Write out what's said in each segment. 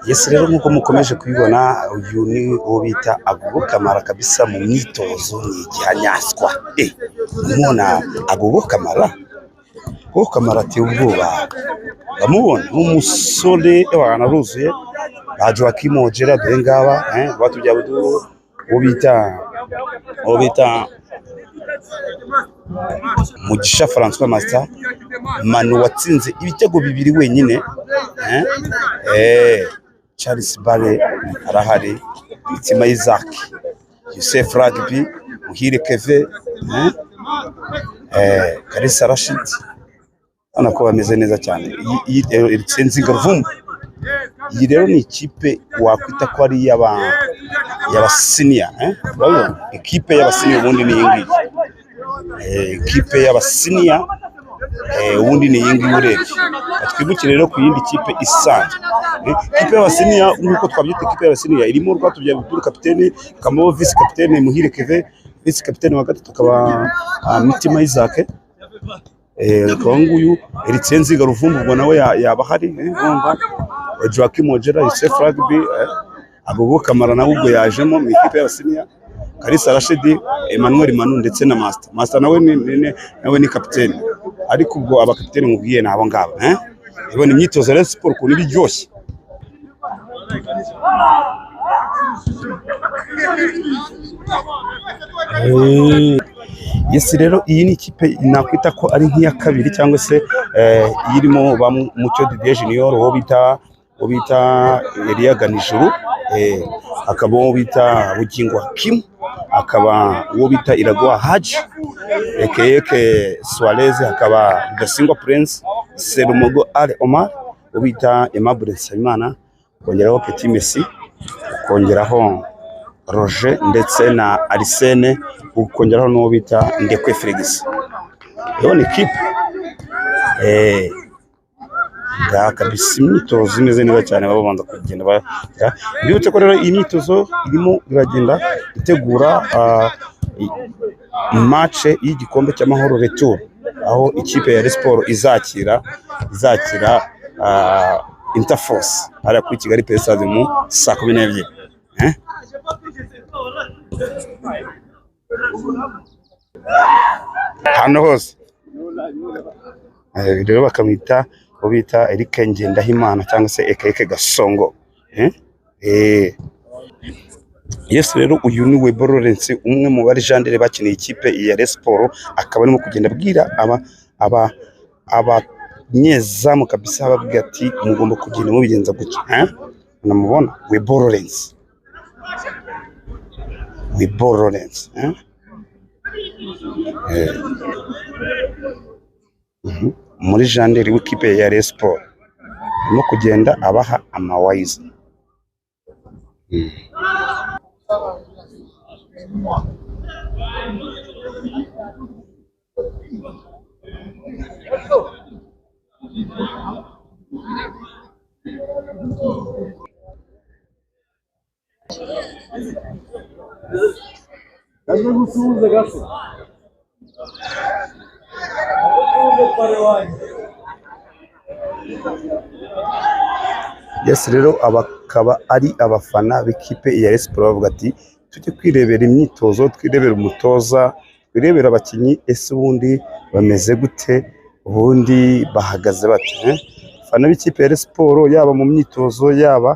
Yes rero nkuko mukomeje kubibona uyu ni uwo bita Agogo Kamara kabisa mu myitozo ni igihanyaswa mubona Agogo Kamara ati ubwoba bamubona umusore wanaruzuye baje bakimogera dore ngaba batujya buduru uwo bita Mugisha François Master Manu watsinze ibitego bibiri wenyine Charles Bale arahari Mitima Isaac Youssef Rugby Muhire Keve Kalisa Rashid anako bameze neza cyane Nzinga Ruvumbu. Iyi rero ni ikipe wakwita ko ari yaba senior ikipe y'aba senior ubundi ni yingi ikipe y'aba senior ubundi ni yingi urebye twibukire rero ku yindi kipe isanzwe ikipe y'aba senior nkuko twabyita ikipe y'aba senior irimo Rwatubyaye Abdul kapiteni Kamo vice kapiteni Muhire Keve vice kapiteni wa gatatu akaba Mitima Isaac nguyu Nzinga Ruvumbu ubwo nawe yaba hari ngomba Joachim Ojera Youssef Rugby Agogo Kamara nawe ubwo yajemo mu ikipe y'abasiniya Kalisa Rashid Emmanuel Manu ndetse na Master nawe ni kapiteni ariko ubwo abakapiteni mubwiye nabo ngabo ibona imyitozo ya sport ko nibiryoshye. Yes rero iyi ni ikipe nakwita ko ari nk'iya kabiri cyangwa se irimo ba Mucyo Didier Junior wo bita Elia Ganijuru akaba wo bita Bugingo Hakim akaba wo bita Iragwa Haji Ekeke Suarez akaba Gasingwa Prince Serumogo Ale Omar wo bita Aimable Nsabimana kongeraho Petit Messi kongeraho Roger ndetse na Arsene ukongeraho no bita Ndekwe Felix. Yo ni kipe kabisa imyitozo imeze neza cyane babanza kugenda bibutse ko rero imyitozo irimo iragenda itegura match y'igikombe cy'amahoro retour aho ikipe ya Sport izakira Interforce ari kuri Kigali Pesaze mu saa 12 hano hose rero bakamwita ubita Eric Ngendahimana cyangwa se Ekeke Gasongo Yes rero uyu ni Webo Lawrence umwe mu bari jandere bakeneye ikipe ya Sport akaba arimo kugenda abwira aba nyezamu kabisa babwira ati mugomba kugenda mubigenza gutya unamubona Webo Lawrence muri jandere w'ikipe ya Sport no kugenda abaha amawayiza Yes rero abakaba ari abafana b'ikipe ya Rayon Sports bavuga ati tujye kwirebera imyitozo, twirebera umutoza, twirebera abakinnyi ese ubundi bameze gute, ubundi bahagaze bate. Abafana b'ikipe ya Rayon Sports yaba mu myitozo yaba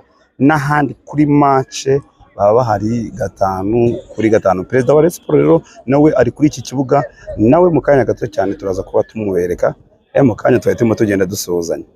n'ahandi kuri match baba bahari 5-5. Perezida wa Rayon Sports rero nawe ari kuri iki kibuga, nawe mu kanya gato cyane turaza kuba tumubereka, mu kanya twahita tugenda dusuhuzanya.